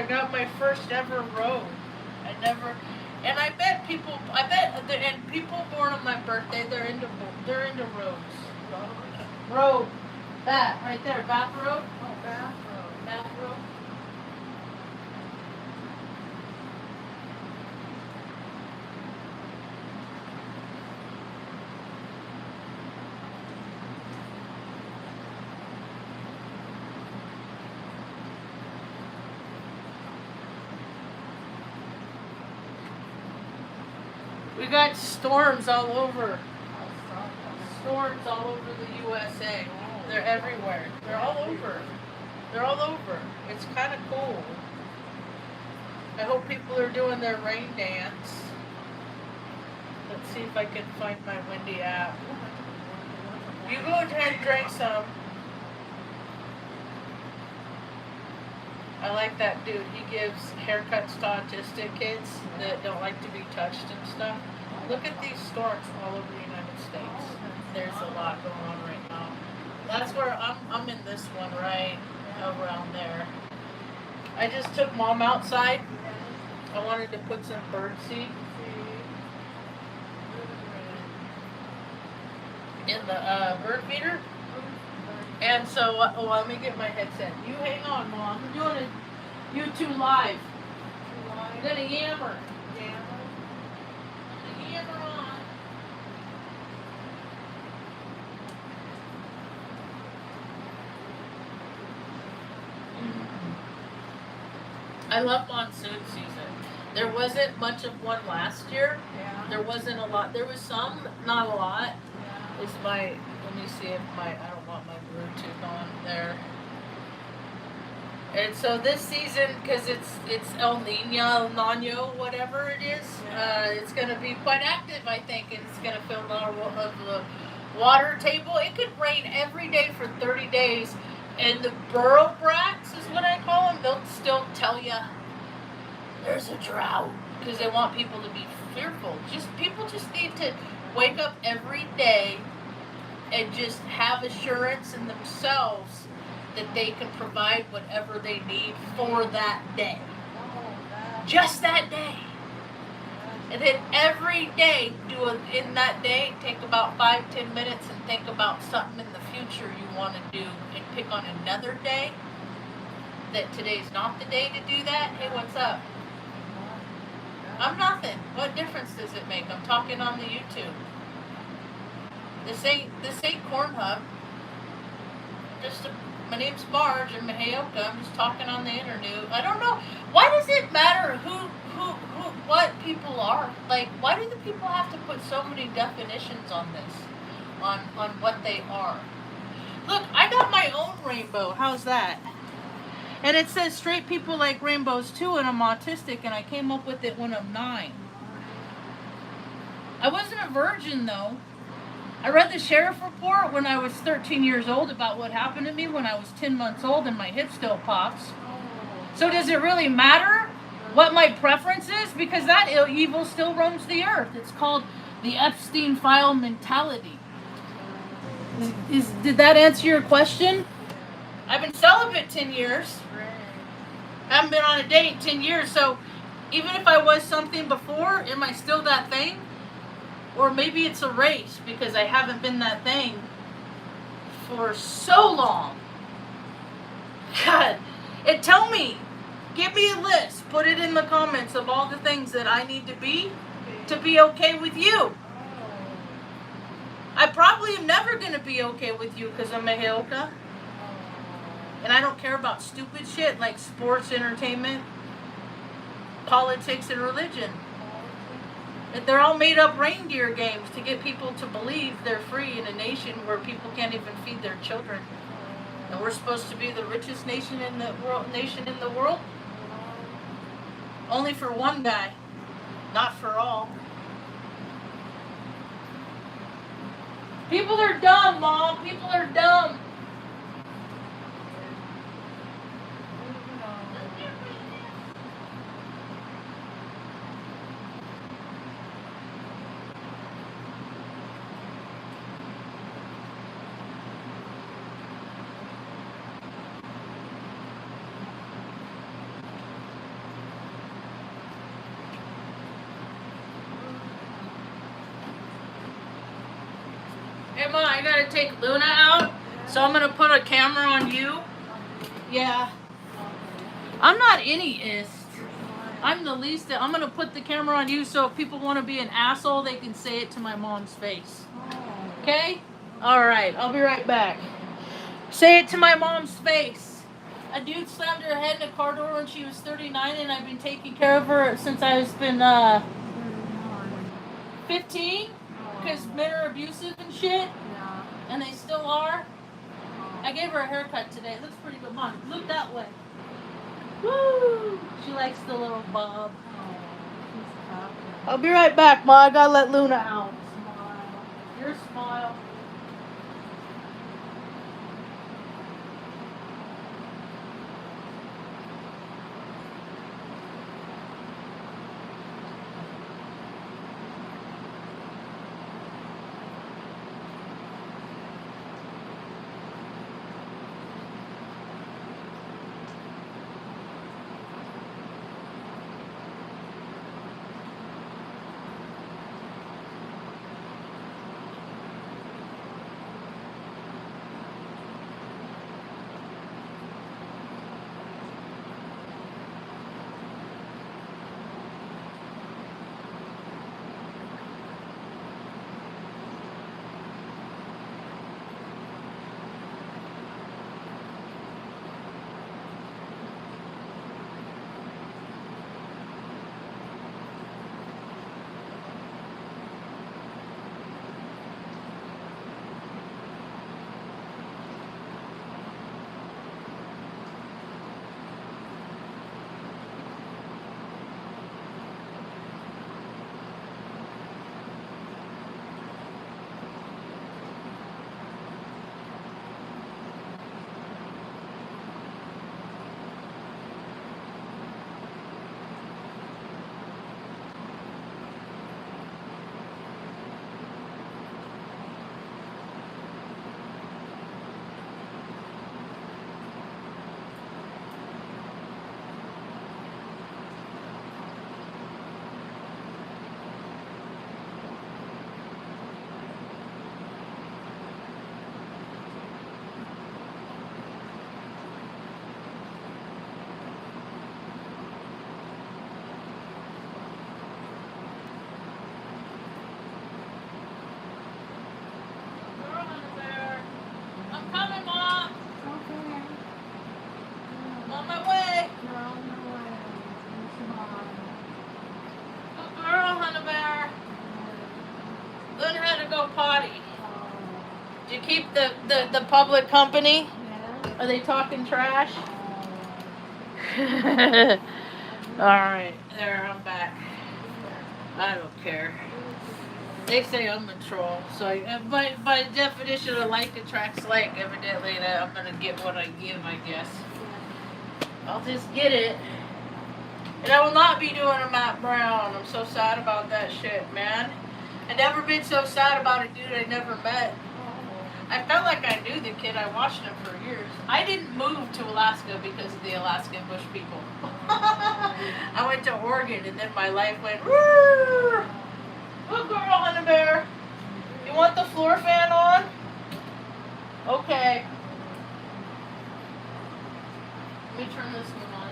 I got my first ever road. And I bet people, and people born on my birthday, they're into roads. Road. That, right there, Bath Road. Oh, Bath Road. Bath Road. We got storms all over. Storms all over the USA. They're everywhere. They're all over. They're all over. It's kind of cool. I hope people are doing their rain dance. Let's see if I can find my Windy app. You go ahead and drink some. I like that dude. He gives haircuts to autistic kids that don't like to be touched and stuff. Look at these storms all over the United States. There's a lot going on right now. That's where I'm in this one right around there. I just took Mom outside. I wanted to put some bird seed in the bird feeder. And so, let me get my headset. You hang on, Mom. We're doing a YouTube live. I'm gonna yammer. Yammer on. I love monsoon season. There wasn't much of one last year. Yeah. There wasn't a lot. There was some, not a lot. Yeah. Is my, let me see if I don't want my Bluetooth on there. And so this season, because it's El Nino, whatever it is, it's going to be quite active, I think, and it's going to fill of the water table. It could rain every day for 30 days, and the burrow brats is what I call them. They'll still tell you there's a drought because they want people to be fearful. People just need to wake up every day and just have assurance in themselves that they can provide whatever they need for that day. Just that day. And then every day, in that day, take about 5-10 minutes and think about something in the future you want to do and pick on another day that today's not the day to do that. Hey, what's up? I'm nothing. What difference does it make? I'm talking on the YouTube. This ain't Corn Hub. My name's Marge and Maheoka. I'm just talking on the internet. I don't know. Why does it matter what people are? Like, why do the people have to put so many definitions on this? On what they are? Look, I got my own rainbow. How's that? And it says straight people like rainbows too, and I'm autistic, and I came up with it when I'm 9. I wasn't a virgin, though. I read the sheriff report when I was 13 years old about what happened to me when I was 10 months old and my hip still pops. So does it really matter what my preference is? Because that evil still roams the earth. It's called the Epstein file mentality. Did that answer your question? I've been celibate 10 years. I haven't been on a date in 10 years. So even if I was something before, am I still that thing? Or maybe it's a race because I haven't been that thing for so long. God, tell me, give me a list, put it in the comments of all the things that I need to be okay with you. I probably am never going to be okay with you because I'm a Maheoka. And I don't care about stupid shit like sports, entertainment, politics, and religion. They're all made up reindeer games to get people to believe they're free in a nation where people can't even feed their children. And we're supposed to be the richest nation in the world. Only for one guy, not for all. People are dumb, Mom. People are dumb. Emma, I gotta take Luna out, so I'm gonna put a camera on you. Yeah. I'm not any-ist. I'm the least. I'm gonna put the camera on you, so if people want to be an asshole, they can say it to my mom's face. Okay? All right. I'll be right back. Say it to my mom's face. A dude slammed her head in a car door when she was 39, and I've been taking care of her since I've been 15. Because men are abusive and shit. And they still are. I gave her a haircut today. It looks pretty good. Mom, look that way. Woo! She likes the little bob. I'll be right back, Ma. I gotta let Luna out. Your smile. Did you keep the public company? Yeah. Are they talking trash? Alright, there, I'm back. I don't care. They say I'm a troll, so by definition of like attracts like, evidently that I'm gonna get what I give, I guess. I'll just get it. And I will not be doing a Matt Brown. I'm so sad about that shit, man. I've never been so sad about a dude I never met. I felt like I knew the kid. I watched him for years. I didn't move to Alaska because of the Alaskan bush people. I went to Oregon and then my life went, woo! Good girl, honey bear. You want the floor fan on? Okay. Let me turn this one on.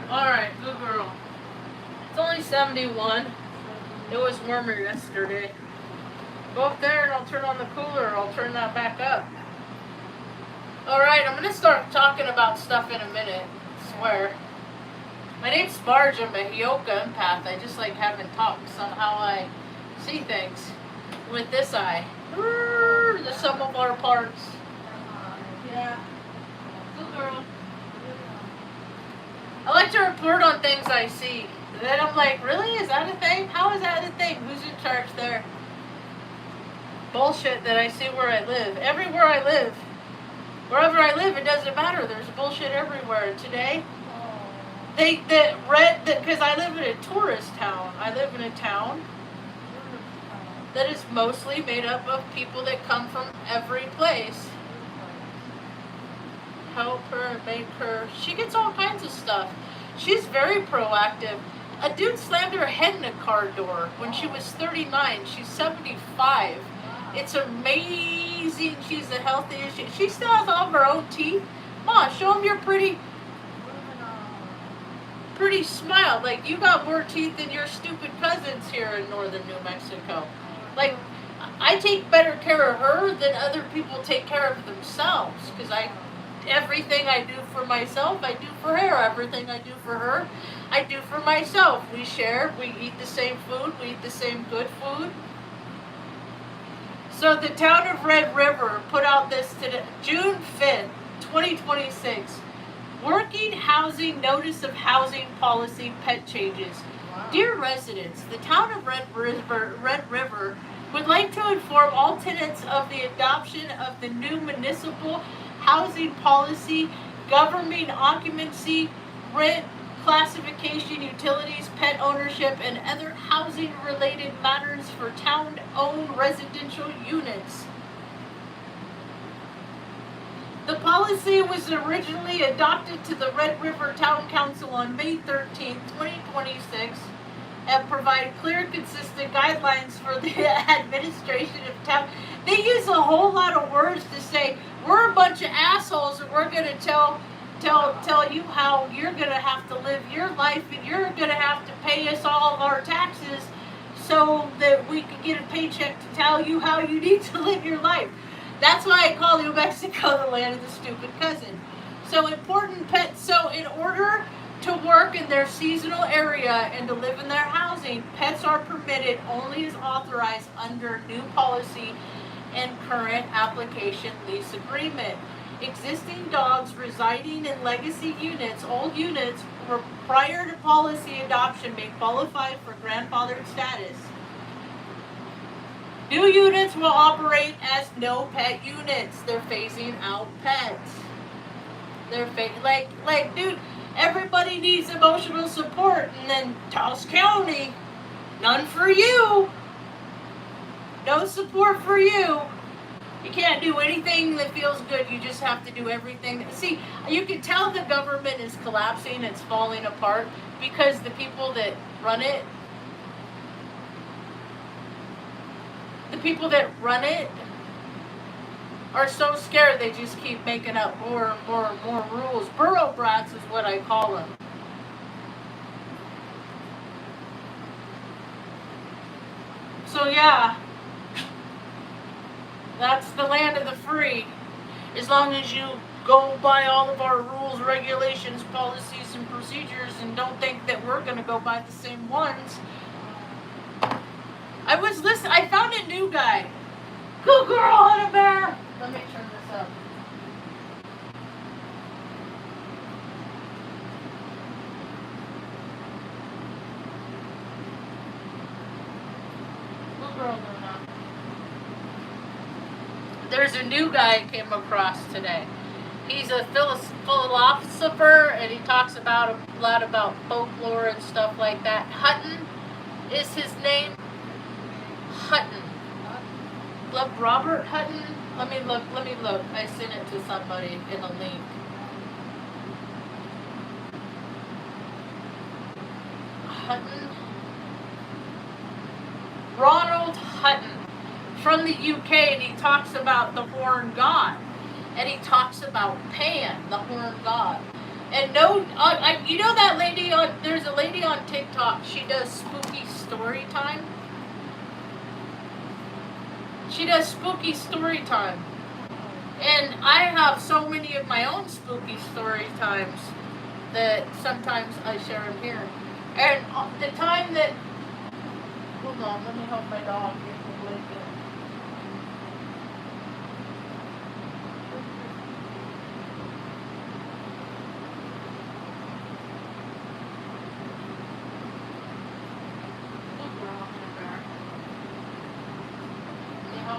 Alright, good girl. It's only 71. It was warmer yesterday. Go up there and I'll turn on the cooler. I'll turn that back up. Alright, I'm going to start talking about stuff in a minute. I swear. My name's Marge. I'm a Hioka empath. I just like having talks on how I see things with this eye. The sum of our parts. Yeah. Good girl. I like to report on things I see. Then I'm like, really? Is that a thing? How is that a thing? Who's in charge there? Bullshit that I see where I live. Everywhere I live. Wherever I live, it doesn't matter. There's bullshit everywhere. And today, because I live in a tourist town. I live in a town that is mostly made up of people that come from every place. Help her, make her. She gets all kinds of stuff. She's very proactive. A dude slammed her head in a car door when she was 39. She's 75. It's amazing she's a healthy issue. She still has all of her own teeth. Ma, show them your pretty smile. Like, you got more teeth than your stupid cousins here in northern New Mexico. Like, I take better care of her than other people take care of themselves. Because everything I do for myself, I do for her. Everything I do for her, I do for myself. We share. We eat the same food. We eat the same good food. So the town of Red River put out this today, June 5th, 2026. Working Housing Notice of Housing Policy Pet Changes. Wow. Dear residents, the town of Red River would like to inform all tenants of the adoption of the new municipal housing policy governing occupancy, rent, classification, utilities, pet ownership, and other housing-related matters for town-owned residential units. The policy was originally adopted to the Red River Town Council on May 13, 2026, and provide clear, consistent guidelines for the administration of town. They use a whole lot of words to say, we're a bunch of assholes and we're going to tell you how you're going to have to live your life and you're going to have to pay us all of our taxes so that we can get a paycheck to tell you how you need to live your life. That's why I call New Mexico the land of the stupid cousin. So important pets. So in order to work in their seasonal area and to live in their housing, pets are permitted only as authorized under new policy and current application lease agreement. Existing dogs residing in legacy units, old units, prior to policy adoption may qualify for grandfathered status. New units will operate as no pet units. They're phasing out pets. They're like, dude, everybody needs emotional support, and then Taos County, none for you. No support for you. You can't do anything that feels good. You just have to do everything. See, you can tell the government is collapsing. It's falling apart because the people that run it, are so scared they just keep making up more and more and more rules. Borough brats is what I call them. So yeah, that's the land of the free. As long as you go by all of our rules, regulations, policies, and procedures and don't think that we're going to go by the same ones. I found a new guy. Good girl, honey bear. Let me turn this up. Good girl, Luna. There's a new guy I came across today. He's a philosopher, and he talks about a lot about folklore and stuff like that. Hutton is his name. Hutton. Robert Hutton. Let me look. I sent it to somebody in a link. Hutton. Ronald Hutton from the UK, and he talks about the horn god. And he talks about Pan, the horn god. And you know that lady there's a lady on TikTok, she does spooky story time. She does spooky story time. And I have so many of my own spooky story times that sometimes I share them here. And the time that, hold on, let me help my dog get the blanket.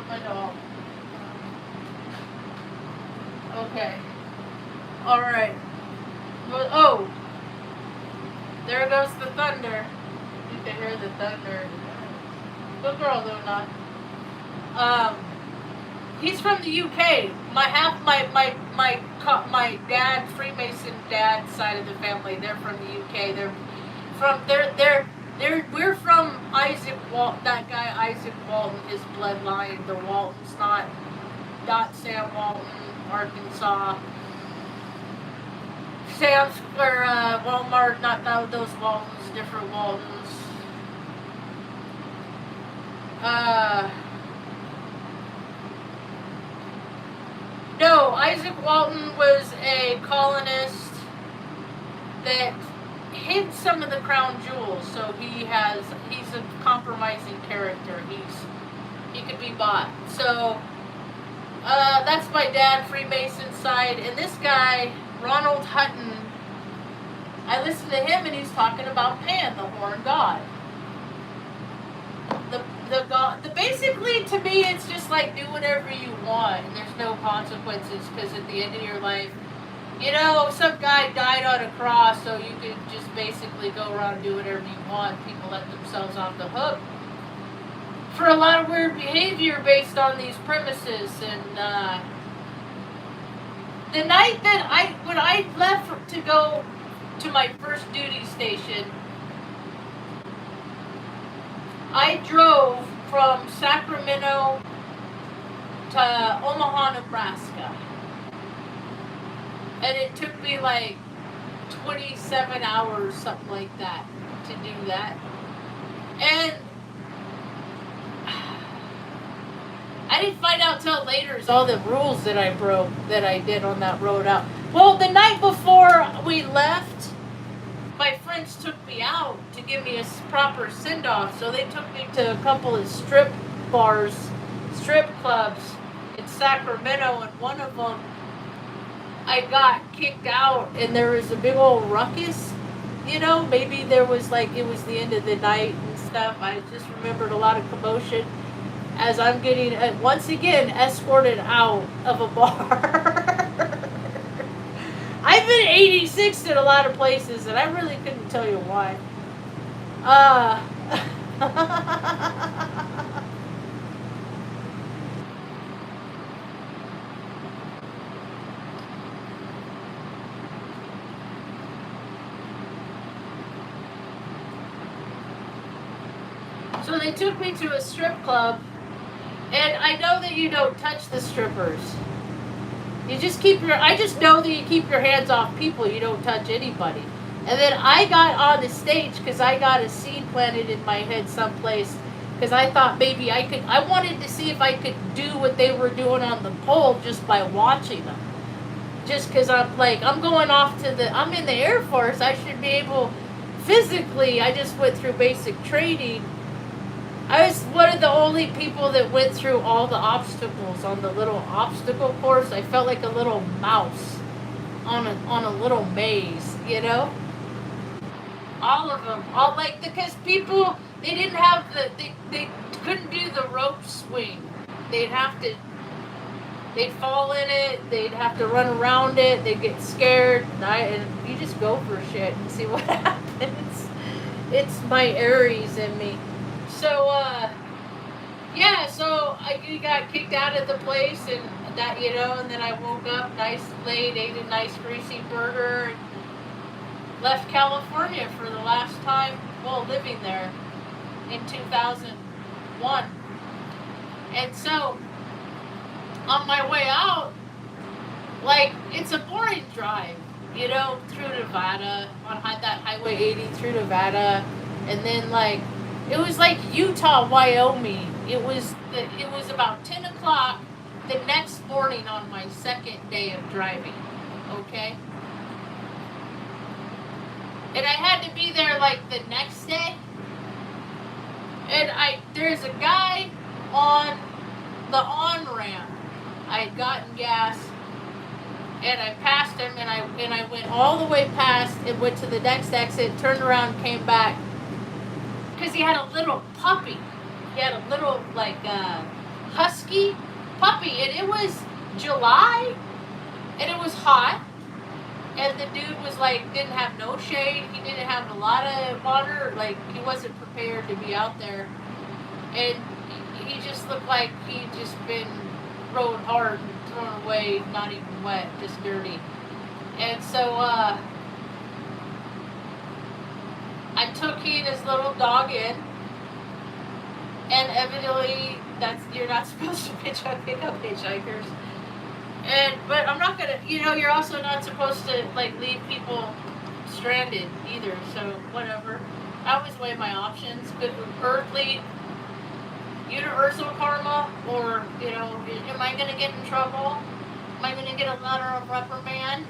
My dog. Okay. All right. Well, oh, there goes the thunder. You can hear the thunder. Good girl, Luna. He's from the UK. My dad, Freemason dad side of the family. They're from the UK. They're From we're from Isaac Walton, that guy Isaac Walton, his bloodline. The Waltons, not Sam Walton, Arkansas. Sam's or Walmart, not those Waltons, different Waltons. No, Isaac Walton was a colonist that hid some of the crown jewels, so he's a compromising character. He could be bought. So that's my dad, Freemason side, and this guy, Ronald Hutton, I listened to him and he's talking about Pan, the horn god. The god, basically to me it's just like do whatever you want and there's no consequences, because at the end of your life, you know, some guy died on a cross, so you could just basically go around and do whatever you want. People let themselves off the hook for a lot of weird behavior based on these premises. And the night that when I left to go to my first duty station, I drove from Sacramento to Omaha, Nebraska. And it took me like 27 hours, something like that, to do that. And I didn't find out till later all the rules that I broke that I did on that road out. Well, the night before we left, my friends took me out to give me a proper send-off. So they took me to a couple of strip clubs in Sacramento, and one of them I got kicked out, and there was a big old ruckus. You know, maybe there was like, it was the end of the night and stuff. I just remembered a lot of commotion as I'm getting, once again, escorted out of a bar. I've been 86 in a lot of places, and I really couldn't tell you why. So they took me to a strip club, and I know that you don't touch the strippers. You just I just know that you keep your hands off people, you don't touch anybody. And then I got on the stage because I got a seed planted in my head someplace, because I thought maybe I wanted to see if I could do what they were doing on the pole just by watching them. Just because I'm like, I'm going off I'm in the Air Force, I should be able, physically, I just went through basic training. I was one of the only people that went through all the obstacles on the little obstacle course. I felt like a little mouse on a little maze, you know? All of them. All like, because people, they didn't have they couldn't do the rope swing. They'd fall in it, they'd have to run around it, they'd get scared, and you just go for shit and see what happens. It's my Aries in me. So, yeah, so I got kicked out of the place, and that, you know, and then I woke up nice late, ate a nice greasy burger, and left California for the last time, well, living there in 2001. And so, on my way out, like, it's a boring drive, you know, through Nevada, on that Highway 80 through Nevada, and then, like, it was like Utah, Wyoming. It was about 10 o'clock the next morning on my second day of driving, okay? And I had to be there like the next day. And there's a guy on the on-ramp. I had gotten gas, and I passed him, and I went all the way past and went to the next exit, turned around, came back. Because he had a little puppy. He had a little, like, husky puppy. And it was July. And it was hot. And the dude was, like, didn't have no shade. He didn't have a lot of water. Like, he wasn't prepared to be out there. And he just looked like he'd just been rode hard and thrown away, not even wet, just dirty. And so, I took he and his little dog in, and evidently you're not supposed to pick up hitchhikers. But I'm not gonna, you're also not supposed to like leave people stranded either. So whatever. I always weigh my options. Good earthly, universal karma, or am I gonna get in trouble? Am I gonna get a letter of reprimand?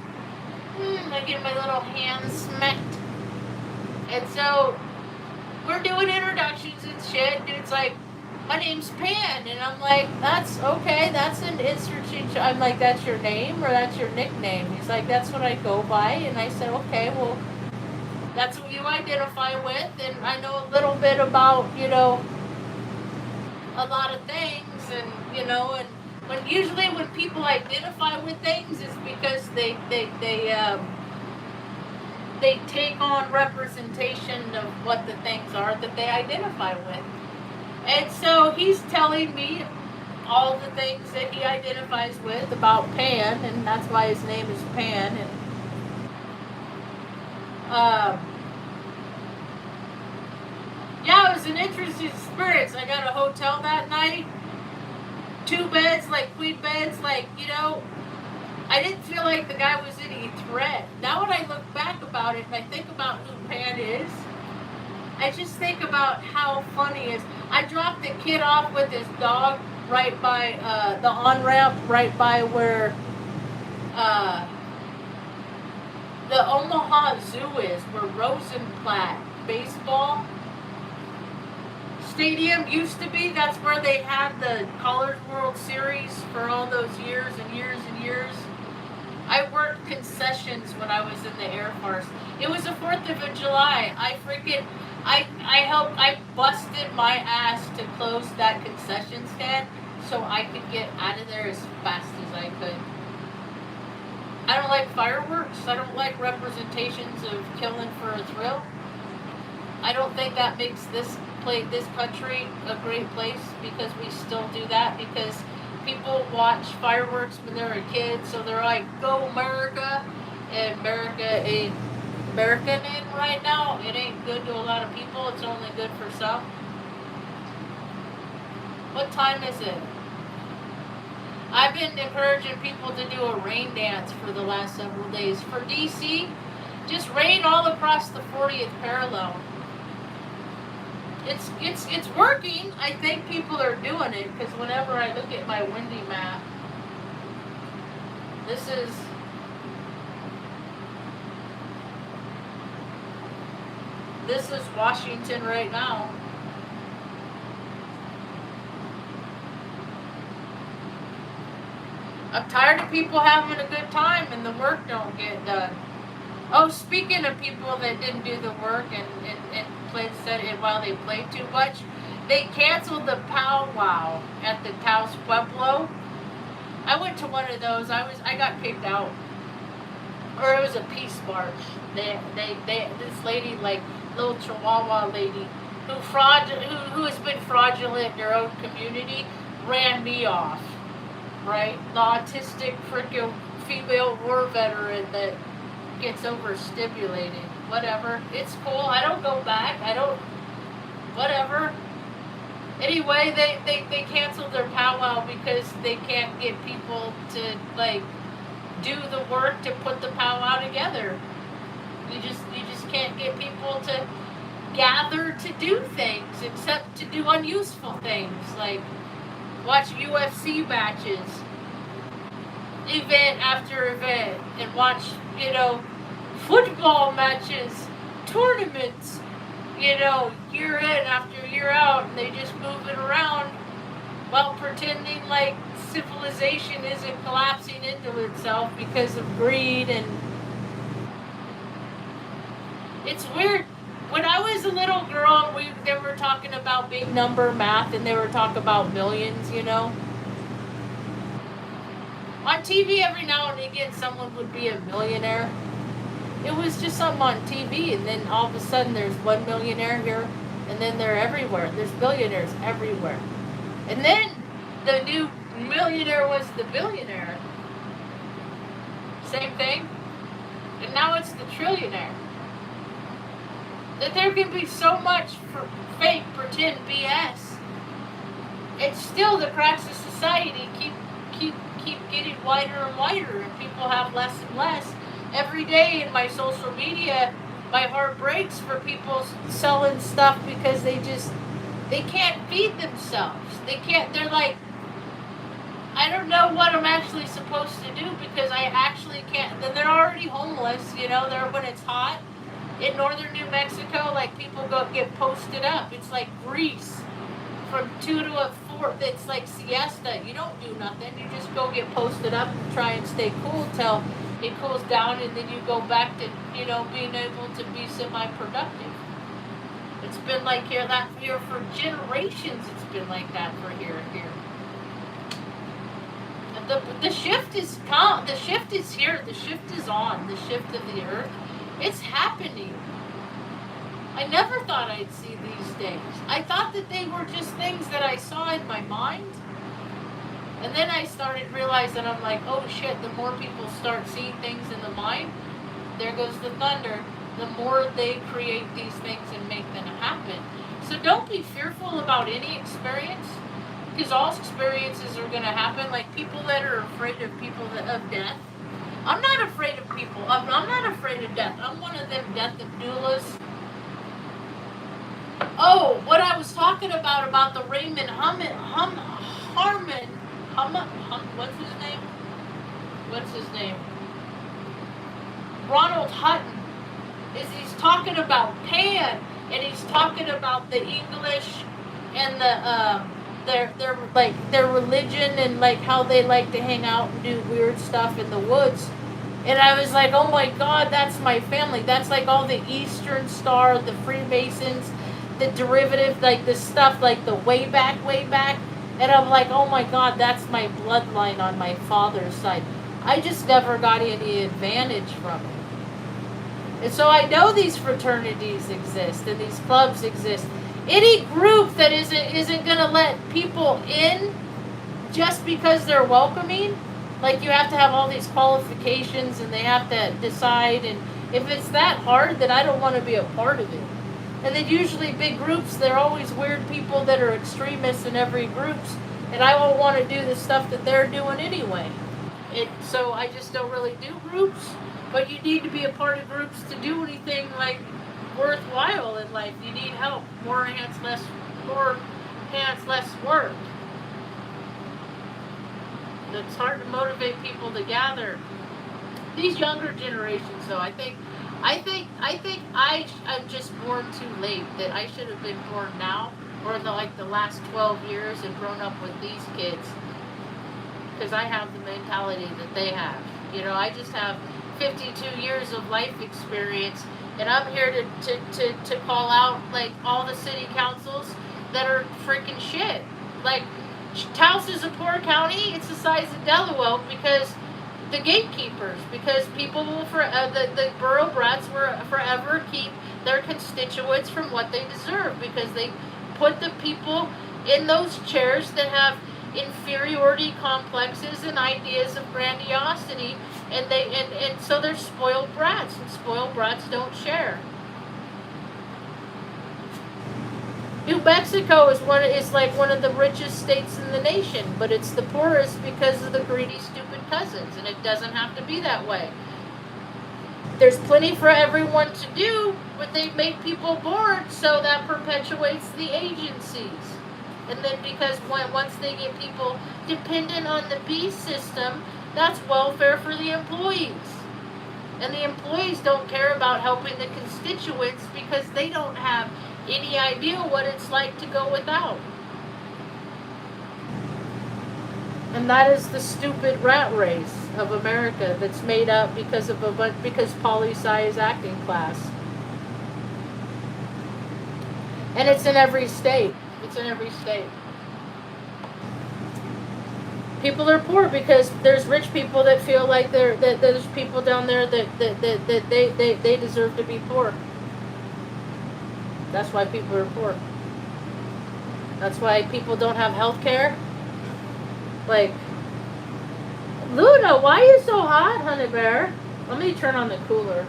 I get my little hand smacked. And so we're doing introductions and shit. Dude's like, my name's Pan, and I'm like, that's okay. That's an insert. I'm like, that's your name or that's your nickname? He's like, that's what I go by. And I said, okay, well, that's what you identify with, and I know a little bit about, a lot of things, and and when people identify with things, it's because they take on representation of what the things are that they identify with. And so he's telling me all the things that he identifies with about Pan, and that's why his name is Pan. And yeah, it was an interesting experience. I got a hotel that night, 2 beds, like queen beds, I didn't feel like the guy was any threat. Now when I look back about it and I think about who Pan is, I just think about how funny it is. I dropped the kid off with his dog right by the on-ramp, right by where the Omaha Zoo is, where Rosenblatt baseball stadium used to be. That's where they had the College World Series for all those years and years and years. I worked concessions when I was in the Air Force. It was the 4th of July. I busted my ass to close that concession stand so I could get out of there as fast as I could. I don't like fireworks. I don't like representations of killing for a thrill. I don't think that makes this country a great place, because we still do that, because people watch fireworks when they're a kid, so they're like, go America, and America ain't American right now. It ain't good to a lot of people. It's only good for some. What time is it? I've been encouraging people to do a rain dance for the last several days. For DC, just rain all across the 40th parallel. It's working. I think people are doing it, because whenever I look at my windy map, this is Washington right now. I'm tired of people having a good time and the work don't get done. Oh, speaking of people that didn't do the work and said it while they played too much, they canceled the powwow at the Taos Pueblo. I went to one of those. I got kicked out, or it was a peace march. This lady, like little Chihuahua lady, who has been fraudulent in their own community, ran me off. Right, the autistic freaking female war veteran that gets overstimulated. Whatever. It's cool. I don't go back. Whatever. Anyway, they canceled their powwow because they can't get people to do the work to put the powwow together. You just can't get people to gather to do things, except to do unuseful things like watch UFC matches, event after event, and watch, football matches, tournaments, year in after year out, and they just move it around while pretending like civilization isn't collapsing into itself because of greed. And it's weird. When I was a little girl, they were talking about big number math, and they were talking about millions, On TV, every now and again, someone would be a millionaire. It was just something on TV, and then all of a sudden there's one millionaire here, and then they're everywhere. There's billionaires everywhere. And then the new millionaire was the billionaire. Same thing. And now it's the trillionaire. that there can be so much for fake, pretend BS. It's still the cracks of society keep getting wider and wider, and people have less and less. Every day in my social media, my heart breaks for people selling stuff because they can't feed themselves. They're like, I don't know what I'm actually supposed to do because I actually can't. Then they're already homeless, they're when it's hot. In northern New Mexico, like, people get posted up. It's like Greece. From 2 to 4, it's like siesta. You don't do nothing. You just go get posted up and try and stay cool till it cools down, and then you go back to, being able to be semi-productive. It's been like here for generations. It's been like that for here. The shift is calm. The shift is here. The shift is on. The shift of the earth. It's happening. I never thought I'd see these days. I thought that they were just things that I saw in my mind. And then I started realizing, I'm like, oh shit, the more people start seeing things in the mind, there goes the thunder. The more they create these things and make them happen. So don't be fearful about any experience, because all experiences are going to happen. Like people that are afraid of of death. I'm not afraid of people. I'm not afraid of death. I'm one of them death doulas. Oh, what I was talking about the Raymond Harmon, what's his name? Ronald Hutton. He's talking about Pan, and he's talking about the English and their religion, and like how they like to hang out and do weird stuff in the woods. And I was like, oh my God, that's my family. That's like all the Eastern Star, the Freemasons, the derivative, like the stuff, like the way back. And I'm like, oh my God, that's my bloodline on my father's side. I just never got any advantage from it. And so I know these fraternities exist and these clubs exist. Any group that isn't going to let people in just because they're welcoming, like you have to have all these qualifications and they have to decide, and if it's that hard, then I don't want to be a part of it. And then usually big groups, they're always weird people that are extremists in every groups, and I won't want to do the stuff that they're doing anyway. So I just don't really do groups, but you need to be a part of groups to do anything like worthwhile in life. You need help. More hands, less work. It's hard to motivate people to gather. These younger generations, though, I think I'm just born too late. That I should have been born now, or the last 12 years and grown up with these kids, because I have the mentality that they have. I just have 52 years of life experience, and I'm here to call out like all the city councils that are freaking shit. Like Taos is a poor county. It's the size of Delaware because the gatekeepers, because people will the borough brats will forever keep their constituents from what they deserve, because they put the people in those chairs that have inferiority complexes and ideas of grandiosity, and so they're spoiled brats, and spoiled brats don't share. New Mexico is like one of the richest states in the nation, but it's the poorest because of the greedy, stupid cousins, and it doesn't have to be that way. There's plenty for everyone to do, but they make people bored, so that perpetuates the agencies. And then because once they get people dependent on the B system, that's welfare for the employees. And the employees don't care about helping the constituents because they don't have any idea what it's like to go without. And that is the stupid rat race of America that's made up because poli-sci is acting class. And it's in every state. It's in every state. People are poor because there's rich people that feel like that there's people down there that they deserve to be poor. That's why people are poor. That's why people don't have health care. Like, Luna, why are you so hot, honey bear? Let me turn on the cooler.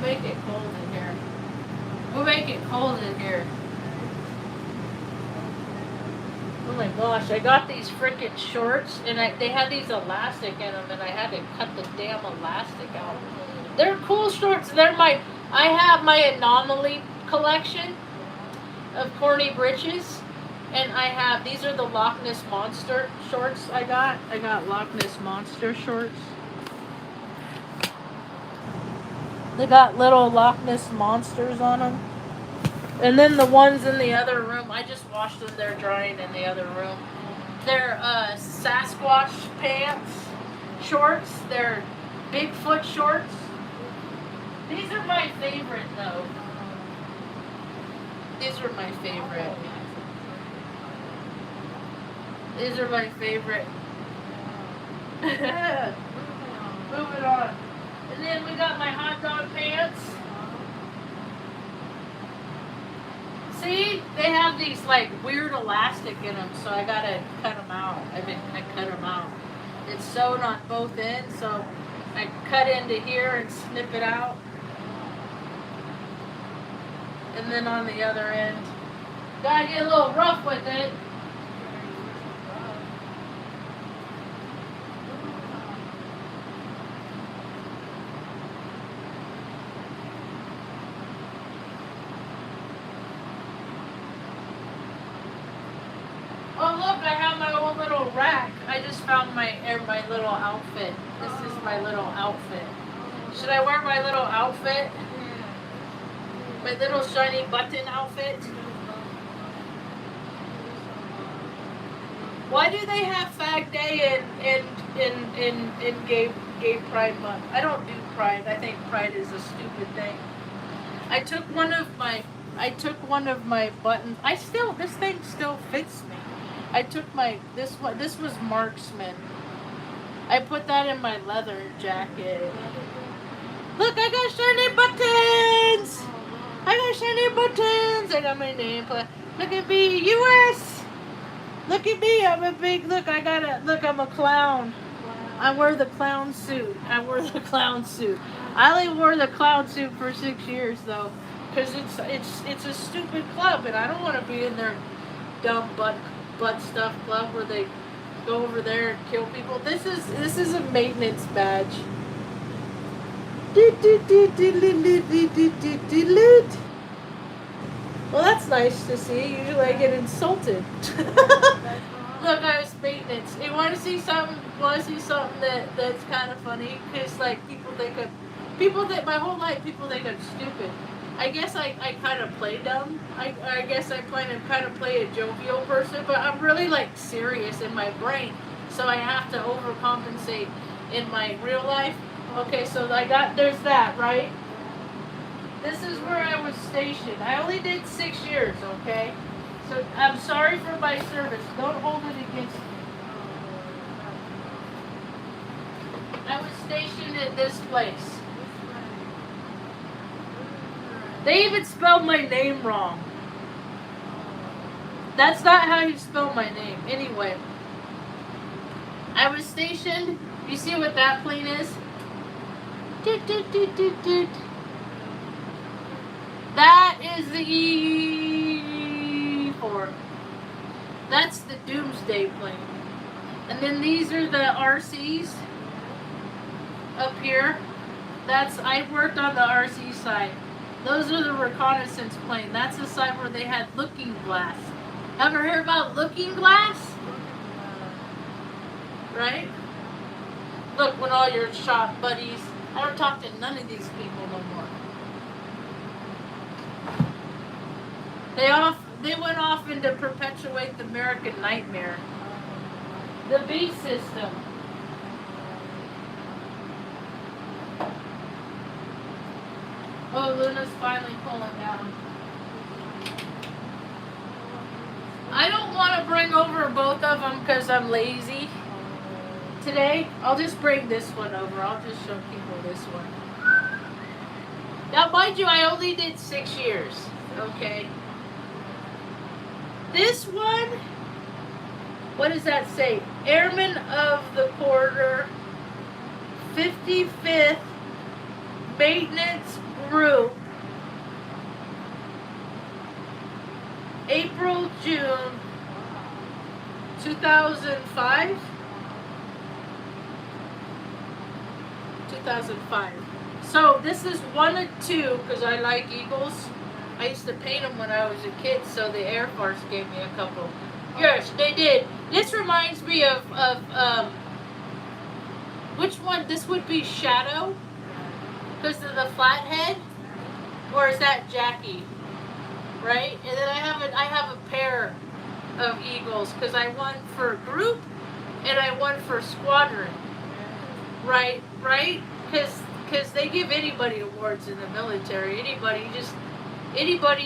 make it cold in here. We'll make it cold in here. Oh my gosh, I got these freaking shorts, and they had these elastic in them, and I had to cut the damn elastic out. They're cool shorts. I have my Anomaly collection of corny britches, and these are the Loch Ness Monster shorts I got. I got Loch Ness Monster shorts. They got little Loch Ness monsters on them. And then the ones in the other room, I just washed them. They're drying in the other room. They're Sasquatch pants, shorts. They're Bigfoot shorts. These are my favorite, though. These are my favorite. These are my favorite. Moving on. And then we got my hot dog pants. See, they have these like weird elastic in them, so I gotta cut them out. I cut them out. It's sewn on both ends, so I cut into here and snip it out. And then on the other end, gotta get a little rough with it. Oh look, I have my own little rack. I just found my little outfit. This is my little outfit. Should I wear my little outfit? My little shiny button outfit? Why do they have Fag Day in gay Pride Month? I don't do Pride. I think Pride is a stupid thing. I took one of my buttons. This thing still fits me. I took this was Marksman. I put that in my leather jacket. Look, I got shiny buttons! I got my name. Look at me, US! Look at me, I'm a clown. I wear the clown suit. I only wore the clown suit for 6 years though. Because it's a stupid club and I don't want to be in their dumb butt stuff club where they go over there and kill people. This is a maintenance badge. Well, that's nice to see. Usually I get insulted. Look, I was maintenance. You want to see something? That's kind of funny? Because like my whole life people think I'm stupid. I guess I kind of play dumb. I guess I kind of play a jovial person, but I'm really like serious in my brain. So I have to overcompensate in my real life. Okay, so there's that, right? This is where I was stationed. I only did 6 years, okay? So I'm sorry for my service. Don't hold it against me. I was stationed at this place. They even spelled my name wrong. That's not how you spell my name. Anyway, I was stationed. You see what that plane is? That is the E4. That's the Doomsday plane. And then these are the RCs up here. I worked on the RC side. Those are the reconnaissance plane. That's the side where they had looking glass. Ever hear about looking glass? Right? Look, when all your shop buddies, I don't talk to none of these people no more. They went off into perpetuate the American nightmare. The B system. Oh, Luna's finally pulling down. I don't want to bring over both of them because I'm lazy. Today, I'll just bring this one over. I'll just show people this one. Now, mind you, I only did 6 years. Okay. This one, what does that say? Airman of the Quarter, 55th Maintenance grew April, June 2005. 2005. So this is one of two because I like eagles. I used to paint them when I was a kid, so the Air Force gave me a couple. Yes, they did. This reminds me of which one? This would be Shadow because of the flat head, or is that Jackie? Right? And then I have a pair of eagles because I won for group and I won for squadron. Right? Because they give anybody awards in the military. Anybody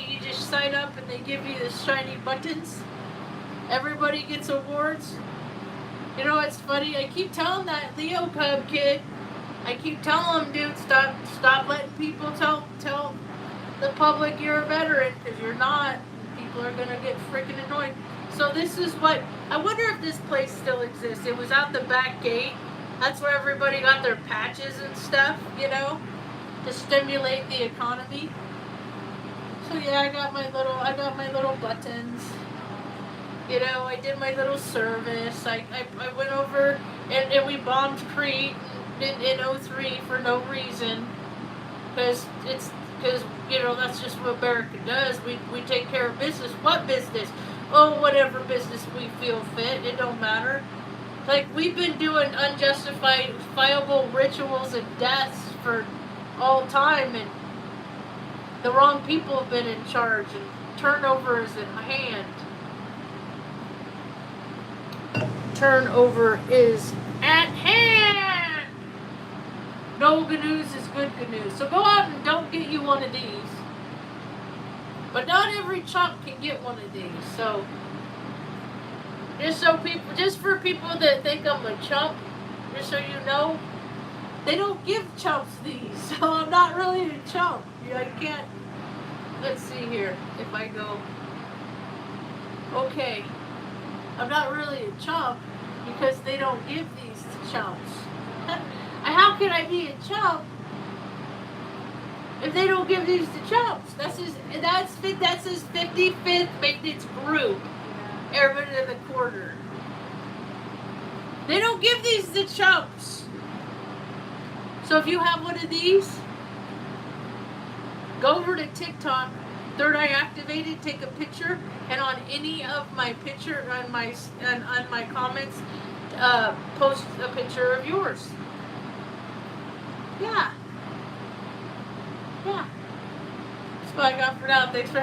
you just sign up and they give you the shiny buttons. Everybody gets awards. You know, it's funny. I keep telling that Leo Cub kid. I keep telling him, dude, stop letting people tell the public you're a veteran because you're not. People are gonna get freaking annoyed. So this is what I wonder if this place still exists. It was out the back gate. That's where everybody got their patches and stuff, you know, to stimulate the economy. So yeah, I got my little buttons. You know, I did my little service. I went over and we bombed Crete in 03 for no reason. Because you know, that's just what America does. We take care of business. What business? Oh, whatever business we feel fit. It don't matter. Like, we've been doing unjustifiable rituals and deaths for all time, and the wrong people have been in charge, and turnover is at hand. Turnover is at hand! No good news is good news. So go out and don't get you one of these. But not every chump can get one of these, so... Just for people that think I'm a chump, just so you know, they don't give chumps these, so I'm not really a chump. I can't. Let's see here. If I go, okay, I'm not really a chump because they don't give these to chumps. How can I be a chump if they don't give these to chumps? That's his 55th maintenance group. Everybody in the quarter. They don't give these to chumps. So if you have one of these, go over to TikTok, third eye activated, take a picture, and on any of my picture on my comments, post a picture of yours. Yeah. That's what I got for now. Thanks for